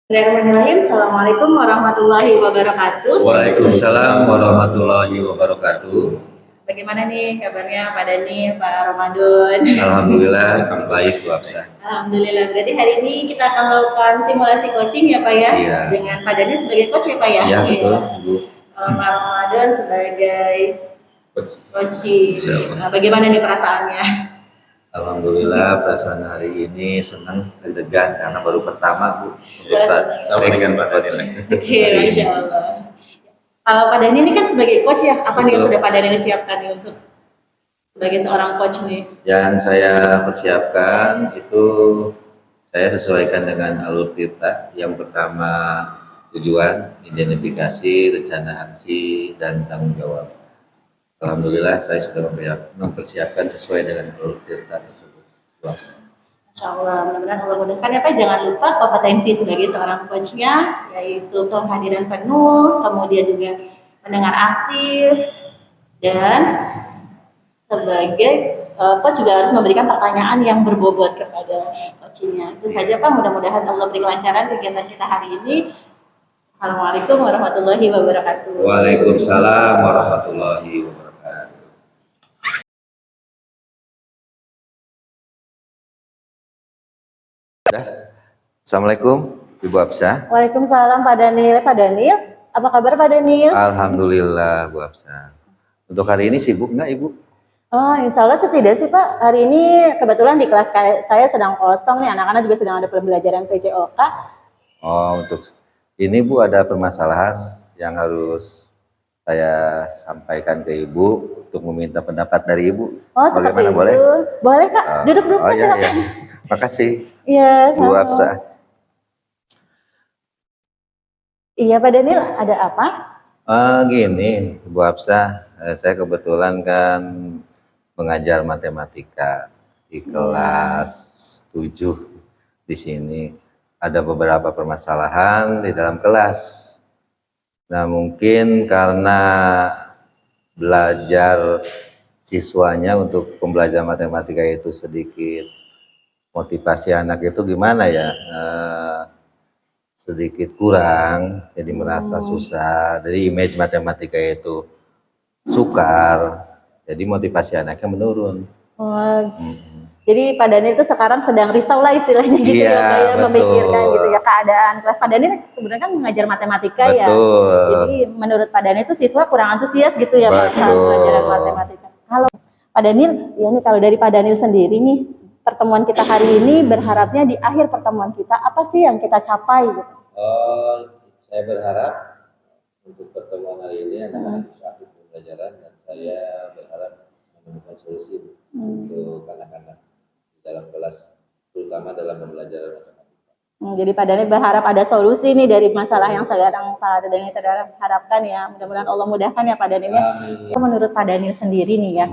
Bismillahirrahmanirrahim. Assalamualaikum warahmatullahi wabarakatuh. Waalaikumsalam warahmatullahi wabarakatuh. Bagaimana nih kabarnya Pak Dani, Pak Ramadan? Alhamdulillah baik Bu Hafsah. Alhamdulillah. Berarti hari ini kita akan melakukan simulasi coaching ya Pak ya? Iya. Dengan Pak Dani sebagai coach ya Pak ya? Iya betul Bu. Pak Ramadan sebagai coaching. Nah, bagaimana nih perasaannya? Alhamdulillah perasaan hari ini senang, deg-degan karena baru pertama Bu untuk sama dengan Pak coaching. Oke, Masya Allah. Kalau Pak Dani ini kan sebagai coach ya, apa nih yang sudah Pak Dani siapkan nih untuk sebagai seorang coach nih? Yang saya persiapkan itu saya sesuaikan dengan alur tirta. Yang pertama tujuan, identifikasi, rencana aksi, dan tanggung jawab. Alhamdulillah saya sudah mempersiapkan sesuai dengan alur tirta tersebut. Masya Allah, mudah-mudahan Allah mudahkan ya Pak. Jangan lupa kompetensi sebagai seorang coachnya, yaitu kehadiran penuh, kemudian juga mendengar aktif, dan sebagai coach juga harus memberikan pertanyaan yang berbobot kepada coachnya. Itu saja Pak, mudah-mudahan Allah beri kelancaran kegiatan kita hari ini. Assalamualaikum warahmatullahi wabarakatuh. Waalaikumsalam warahmatullahi wabarakatuh. Assalamualaikum Ibu Hafsah. Waalaikumsalam Pak Daniel. Pak Daniel, apa kabar Pak Daniel? Alhamdulillah Bu Hafsah. Untuk hari ini sibuk nggak Ibu? Oh, insya Allah tidak sih Pak. Hari ini kebetulan di kelas saya sedang kosong nih, anak-anak juga sedang ada pembelajaran PJOK. Oh, untuk ini Bu ada permasalahan yang harus saya sampaikan ke Ibu untuk meminta pendapat dari Ibu. Oh, seperti itu. Boleh? Boleh Kak, duduk-duduk oh, silakan. Iya. Makasih. Iya, Bu Hafsah. Iya Pak Daniel, ada apa? Gini Bu Hafsah, saya kebetulan kan mengajar matematika di kelas 7 di sini. Ada beberapa permasalahan di dalam kelas. Nah, mungkin karena belajar siswanya untuk pembelajaran matematika itu sedikit motivasi anak itu gimana ya, sedikit kurang, jadi merasa susah. Jadi image matematika itu sukar, jadi motivasi anaknya menurun. Jadi Pak Daniel itu sekarang sedang risau lah istilahnya gitu ya, kayak memikirkan gitu ya keadaan kelas. Pak Daniel kemudian kan mengajar matematika ya, jadi menurut Pak Daniel itu siswa kurang antusias gitu ya Pak saat pelajaran matematika. Halo Pak Daniel, ya ini kalau dari Pak Daniel sendiri nih, pertemuan kita hari ini berharapnya di akhir pertemuan kita apa sih yang kita capai gitu? Saya berharap untuk pertemuan hari ini anak-anak bisa aktif pembelajaran, dan saya berharap menemukan solusi untuk anak-anak di dalam kelas, terutama dalam pembelajaran matematika. Jadi Pak Daniel berharap ada solusi nih dari masalah yang sekarang Pak Daniel harapkan ya. Mudah-mudahan Allah mudahkan ya Pak Daniel. Menurut Pak Daniel sendiri nih ya,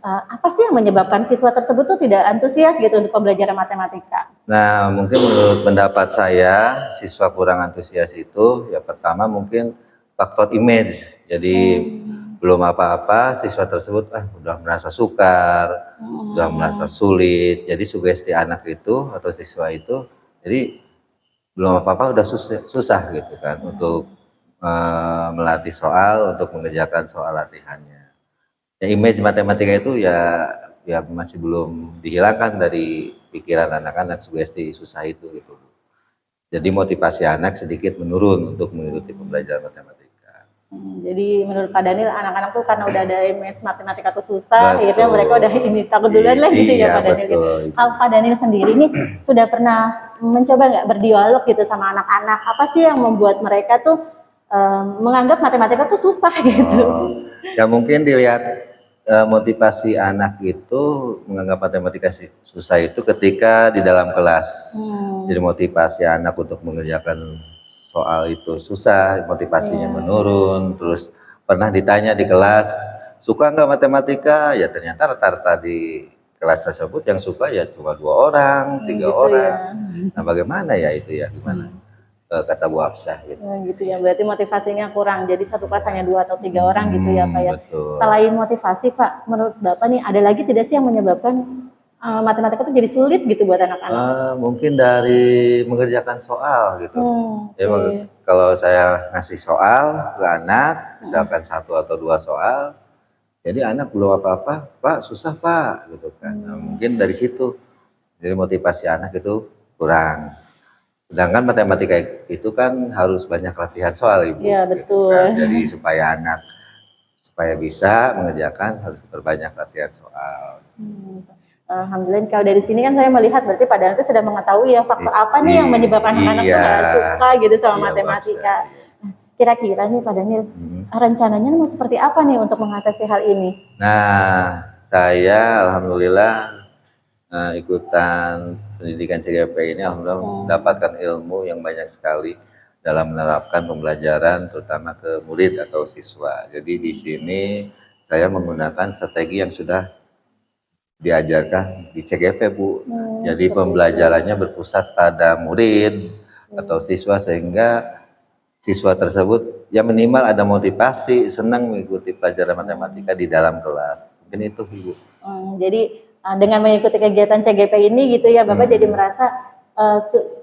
apa sih yang menyebabkan siswa tersebut tuh tidak antusias gitu untuk pembelajaran matematika? Nah, mungkin menurut pendapat saya, siswa kurang antusias itu ya pertama mungkin faktor image. Jadi belum apa-apa, siswa tersebut udah merasa sukar, sudah merasa sulit. Jadi sugesti anak itu atau siswa itu, jadi belum apa-apa udah susah gitu kan untuk melatih soal, untuk mengerjakan soal latihannya. Ya, image matematika itu ya masih belum dihilangkan dari pikiran anak-anak, sugesti susah itu gitu. Jadi motivasi anak sedikit menurun untuk mengikuti pembelajaran matematika. Jadi menurut Pak Daniel, anak-anak tuh karena udah ada image matematika tuh susah, akhirnya mereka udah ini takut duluan lah gitu ya Pak Daniel. Kalau Pak Daniel sendiri nih sudah pernah mencoba nggak berdialog gitu sama anak-anak? Apa sih yang membuat mereka tuh menganggap matematika tuh susah gitu? Ya mungkin dilihat motivasi anak itu menganggap matematika susah itu ketika di dalam kelas. Jadi motivasi anak untuk mengerjakan soal itu susah, motivasinya menurun. Terus pernah ditanya di kelas, suka nggak matematika? Ya ternyata rata-rata di kelas tersebut yang suka ya cuma 2 orang, 3 gitu orang. Ya. Nah bagaimana ya itu ya, gimana? Kata Bu Hafsah gitu. Gitu ya, berarti motivasinya kurang. Jadi satu kelas hanya 2 atau 3 orang gitu ya Pak ya. Betul. Selain motivasi Pak, menurut Bapak nih ada lagi tidak sih yang menyebabkan matematika itu jadi sulit gitu buat anak-anak? Mungkin dari mengerjakan soal gitu. Ya, Oke. kalau saya ngasih soal ke anak, misalkan 1 atau 2 soal, jadi anak belum apa-apa, "Pak, susah Pak," gitu kan. Nah, mungkin dari situ, jadi motivasi anak itu kurang. Sedangkan matematika itu kan harus banyak latihan soal Ibu, Iya, gitu betul. kan. Jadi supaya bisa mengerjakan harus berbanyak latihan soal. Alhamdulillah kalau dari sini kan saya melihat berarti Pak Daniel itu sudah mengetahui ya faktor apa nih yang menyebabkan anak-anak tuh nggak suka gitu sama matematika. Nah, kira-kira nih Pak Daniel, rencananya mau seperti apa nih untuk mengatasi hal ini? Nah, saya alhamdulillah ikutan pendidikan CGP ini alhamdulillah mendapatkan ilmu yang banyak sekali dalam menerapkan pembelajaran terutama ke murid atau siswa. Jadi di sini saya menggunakan strategi yang sudah diajarkan di CGP Bu. Jadi pembelajarannya berpusat pada murid atau siswa sehingga siswa tersebut ya minimal ada motivasi, senang mengikuti pelajaran matematika di dalam kelas. Mungkin itu Ibu. Jadi dengan mengikuti kegiatan CGP ini gitu ya Bapak jadi merasa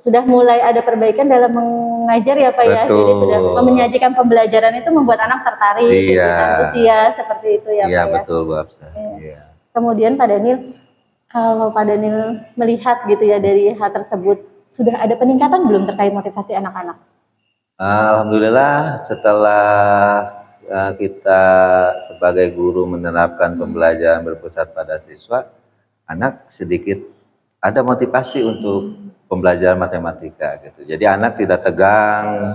sudah mulai ada perbaikan dalam mengajar ya Pak ya. Jadi sudah menyajikan pembelajaran itu membuat anak tertarik, gitu, antusias seperti itu ya Pak ya. Iya betul Bu Absa. Kemudian Pak Daniel, kalau Pak Daniel melihat gitu ya dari hal tersebut, sudah ada peningkatan belum terkait motivasi anak-anak? Alhamdulillah setelah kita sebagai guru menerapkan pembelajaran berpusat pada siswa, anak sedikit ada motivasi untuk pembelajaran matematika gitu. Jadi anak tidak tegang,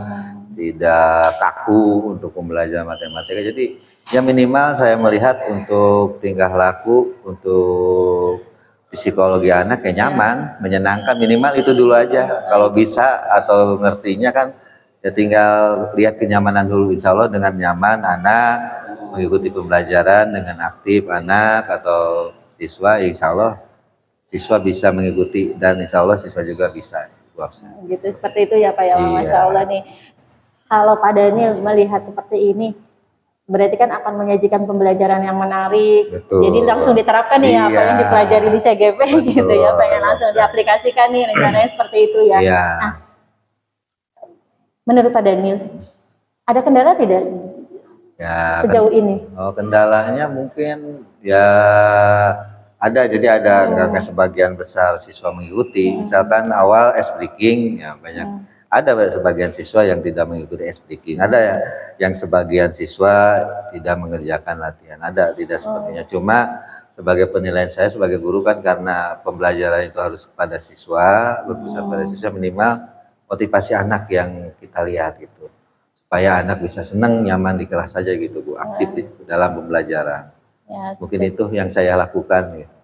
tidak kaku untuk pembelajaran matematika. Jadi ya minimal saya melihat untuk tingkah laku, untuk psikologi anak ya nyaman, menyenangkan, minimal itu dulu aja. Kalau bisa atau ngertinya kan ya tinggal lihat kenyamanan dulu. Insya Allah dengan nyaman anak mengikuti pembelajaran dengan aktif anak atau siswa, insya Allah siswa bisa mengikuti dan insya Allah siswa juga bisa. Gitu seperti itu ya Pak ya. Masya Allah nih. Kalau Pak Daniel melihat seperti ini, berarti kan akan menyajikan pembelajaran yang menarik. Betul. Jadi langsung diterapkan nih apa yang dipelajari di CGP. Betul. Gitu ya, pengen langsung diaplikasikan nih rencananya seperti itu ya. Nah, menurut Pak Daniel, ada kendala tidak sejauh ini? Kendalanya mungkin ya ada, jadi ada nggak sebagian besar siswa mengikuti. Misalkan awal ice breaking ya banyak. Ada sebagian siswa yang tidak mengikuti ice breaking, ada ya yang sebagian siswa tidak mengerjakan latihan, ada tidak sepertinya. Cuma sebagai penilaian saya sebagai guru kan karena pembelajaran itu harus kepada siswa, berpusat pada siswa, minimal motivasi anak yang kita lihat gitu, supaya anak bisa senang nyaman di kelas saja gitu Bu, aktif di dalam pembelajaran. Mungkin itu yang saya lakukan gitu.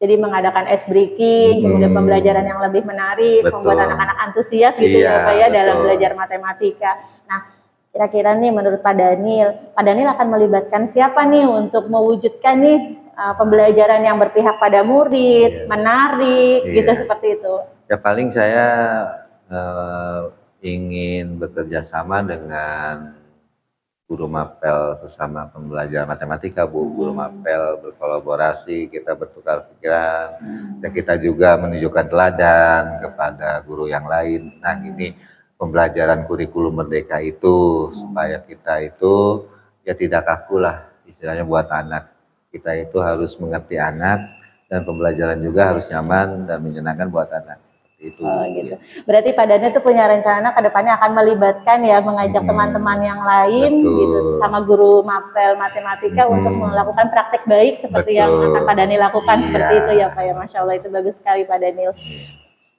Jadi mengadakan ice breaking, kemudian pembelajaran yang lebih menarik, membuat anak-anak antusias gitu ya Pak ya dalam belajar matematika. Nah, kira-kira nih menurut Pak Daniel akan melibatkan siapa nih untuk mewujudkan nih pembelajaran yang berpihak pada murid, menarik, gitu seperti itu. Ya paling saya ingin bekerja sama dengan guru mapel sesama pembelajar matematika Bu, guru mapel berkolaborasi, kita bertukar pikiran, dan kita juga menunjukkan teladan kepada guru yang lain. Nah ini pembelajaran kurikulum merdeka itu supaya kita itu ya tidak kaku lah istilahnya buat anak. Kita itu harus mengerti anak dan pembelajaran juga harus nyaman dan menyenangkan buat anak. Itu gitu. Berarti Pak Daniel itu punya rencana ke depannya akan melibatkan ya, mengajak teman-teman yang lain gitu sama guru mapel matematika untuk melakukan praktek baik seperti yang akan Pak Daniel lakukan seperti itu ya Pak ya. Masya Allah itu bagus sekali Pak Daniel.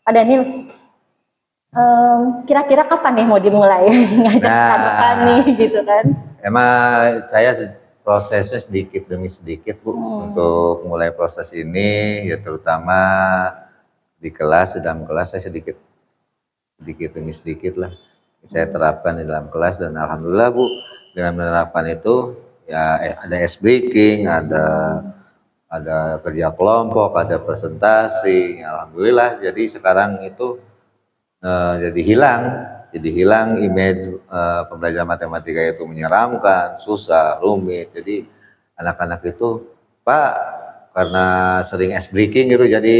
Pak Daniel, kira-kira kapan nih mau dimulai ngajak rekan-rekan nih gitu kan? Emang saya prosesnya sedikit demi sedikit Bu untuk mulai proses ini ya, terutama di kelas, dalam kelas saya sedikit demi sedikit lah saya terapkan di dalam kelas, dan alhamdulillah Bu dengan menerapkan itu ya ada ice breaking, ada kerja kelompok, ada presentasi, alhamdulillah. Jadi sekarang itu jadi hilang image pembelajaran matematika itu menyeramkan, susah, rumit. Jadi anak-anak itu Pak karena sering ice breaking gitu, jadi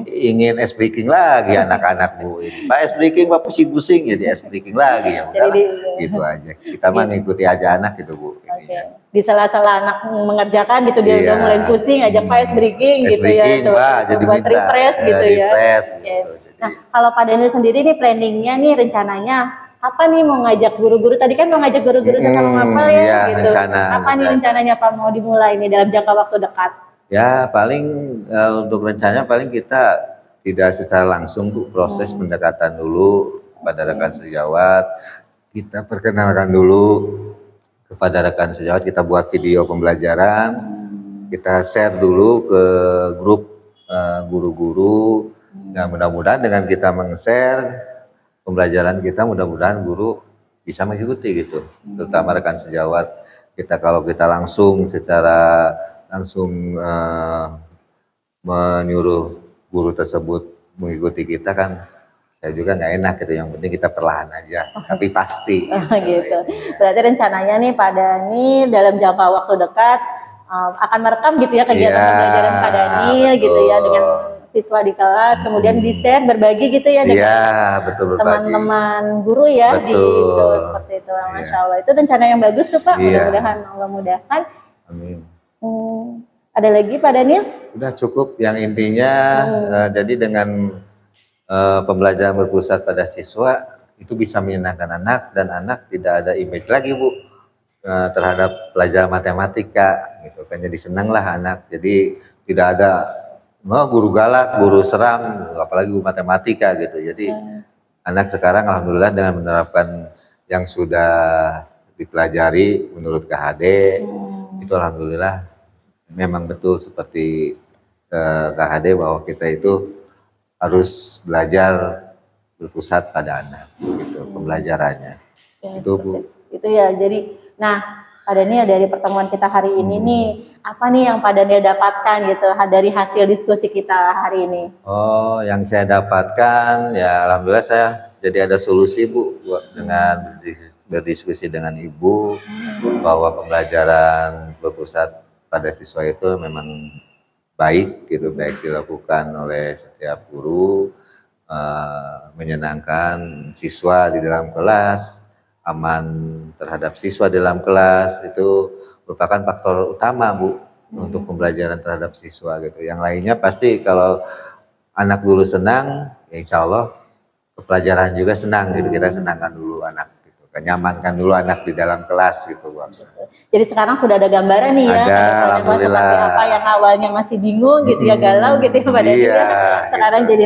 ingin ice breaking lagi anak-anak Bu ini. Pak ice breaking, Pak pusing-pusing, jadi ice breaking lagi ya udah gitu aja. Kita mah ngikuti aja anak gitu Bu. Di sela-sela anak mengerjakan gitu dia udah mulai pusing, ajak Pak ice breaking gitu ya. Pak, jadi buat refresh gitu ya. Gitu. Nah, kalau Pak Daniel sendiri nih planningnya nih rencananya apa nih, mau ngajak guru-guru, tadi kan mau ngajak guru-guru sesama ngapal ya gitu. Apa nih rencananya Pak mau dimulai nih dalam jangka waktu dekat? Ya paling untuk rencananya paling kita tidak secara langsung Bu, proses pendekatan dulu kepada rekan sejawat, kita perkenalkan dulu kepada rekan sejawat, kita buat video pembelajaran, kita share dulu ke grup guru-guru. Nah mudah-mudahan dengan kita meng-share pembelajaran kita, mudah-mudahan guru bisa mengikuti gitu, terutama rekan sejawat. Kalau kita langsung secara langsung menyuruh guru tersebut mengikuti kita kan saya juga nggak enak gitu, yang penting kita perlahan aja tapi pasti gitu. Berarti rencananya nih Pak Dani dalam jangka waktu dekat akan merekam gitu ya kegiatan pembelajaran Pak Dani gitu ya dengan siswa di kelas, kemudian di-share, berbagi gitu ya dengan teman-teman guru ya gitu, seperti itu. Masya Allah, itu rencana yang bagus tuh Pak, mudah-mudahan Allah mudahkan. Amin. Ada lagi Pak Daniel? Udah cukup, yang intinya jadi dengan pembelajaran berpusat pada siswa itu bisa menyenangkan anak, dan anak tidak ada image lagi Bu terhadap pelajaran matematika gitu kan, jadi senang lah anak, jadi tidak ada guru galak, guru seram, apalagi guru matematika gitu. Jadi anak sekarang alhamdulillah dengan menerapkan yang sudah dipelajari menurut KHD itu alhamdulillah memang betul seperti KHD bahwa kita itu harus belajar berpusat pada anak gitu pembelajarannya. Itu Bu. Itu ya. Jadi nah Pak Daniel, dari pertemuan kita hari ini nih, apa nih yang Pak Daniel dapatkan gitu dari hasil diskusi kita hari ini? Oh, yang saya dapatkan ya alhamdulillah saya jadi ada solusi Bu dengan berdiskusi dengan Ibu bahwa pembelajaran berpusat pada siswa itu memang baik gitu, baik dilakukan oleh setiap guru, menyenangkan siswa di dalam kelas, aman terhadap siswa di dalam kelas, itu merupakan faktor utama Bu untuk pembelajaran terhadap siswa gitu. Yang lainnya pasti kalau anak dulu senang, ya insya Allah pelajaran juga senang gitu. Kita senangkan dulu anak gitu, nyamankan dulu anak di dalam kelas gitu Bu Absa. Jadi sekarang sudah ada gambaran nih ya, alhamdulillah. Seperti apa yang awalnya masih bingung gitu ya, galau gitu ya Pak Daniel ya. Sekarang jadi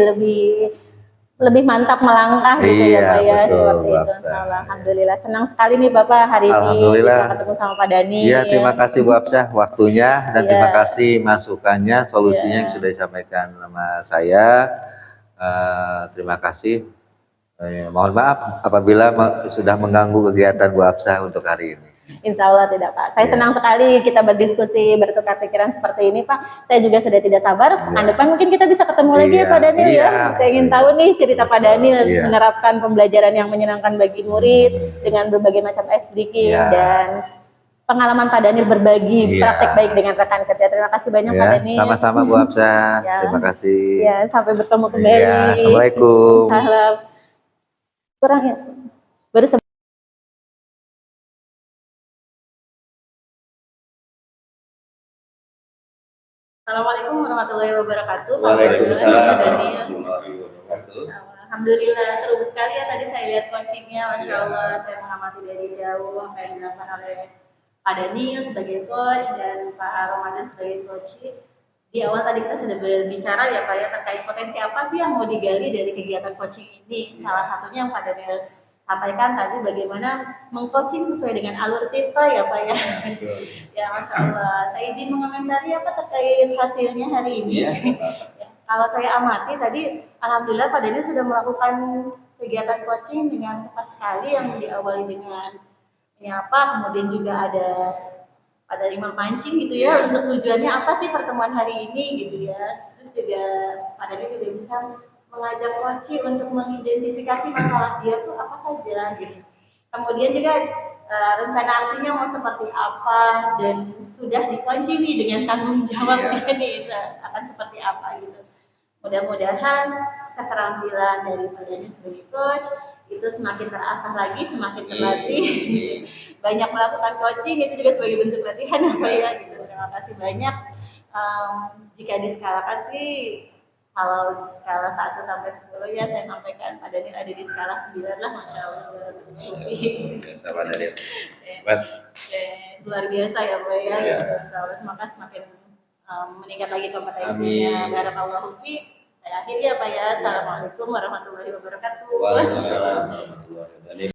lebih mantap melangkah gitu ya Pak ya, seperti itu. Alhamdulillah, senang sekali nih Bapak hari ini bisa ketemu sama Pak Dani. Iya, terima kasih Bu Absah waktunya, dan terima kasih masukannya, solusinya yang sudah disampaikan sama saya. Terima kasih. Mohon maaf apabila sudah mengganggu kegiatan Bu Absah untuk hari ini. Insya Allah tidak Pak. Saya senang sekali kita berdiskusi, bertukar pikiran seperti ini Pak. Saya juga sudah tidak sabar. Pekan depan mungkin kita bisa ketemu lagi ya Pak Daniel ya. Saya ingin tahu nih cerita Pak Daniel menerapkan pembelajaran yang menyenangkan bagi murid dengan berbagai macam ice breaking dan pengalaman Pak Daniel berbagi praktek baik dengan rekan kerja. Terima kasih banyak Pak Daniel. Sama-sama Bu Absah. Terima kasih. Ya, sampai bertemu kembali. Assalamualaikum. Salam. Kurang ya. Baru Assalamualaikum warahmatullahi wabarakatuh. Waalaikumsalam warahmatullahi wabarakatuh. Alhamdulillah, seru sekali ya tadi saya lihat coachingnya, Masya Allah. Saya mengamati dari jauh apa yang dilakukan oleh Pak Daniel sebagai coach dan Pak Ramadan sebagai coach. Di awal tadi kita sudah berbicara ya Pak ya terkait potensi apa sih yang mau digali dari kegiatan coaching ini. Salah satunya yang Pak Daniel sampaikan tadi bagaimana mengcoaching sesuai dengan alur Tirta ya Pak ya. Ya Masya Allah. Saya izin mengomentari apa terkait hasilnya hari ini. Ya, kalau saya amati tadi, alhamdulillah Pak Daniel sudah melakukan kegiatan coaching dengan tepat sekali, yang diawali dengan menyapa, kemudian juga ada Daniel mancing gitu ya, untuk tujuannya apa sih pertemuan hari ini gitu ya. Terus juga Pak Daniel juga bisa mengajak coaching untuk mengidentifikasi masalah dia tuh apa saja gitu. Kemudian juga rencana aksinya mau seperti apa, dan sudah dikunci nih dengan tanggung jawabnya nih akan seperti apa gitu. Mudah-mudahan keterampilan dari Pak Dhani sebagai coach itu semakin terasah lagi, semakin terlatih. Banyak melakukan coaching itu juga sebagai bentuk latihan apa ya gitu. Terima kasih banyak. Jika diskalakan sih, kalau skala 1 sampai 10 ya saya sampaikan Pak Daniel ada di skala 9 lah, Masya Allah. Biasa Pak Daniel. Luar biasa ya Pak ya. Insya Allah semakin meningkat lagi kompetensinya. Barakallahu fiik. Saya akhiri ya Pak ya. Assalamualaikum warahmatullahi wabarakatuh. Waalaikumsalam warahmatullahi wabarakatuh.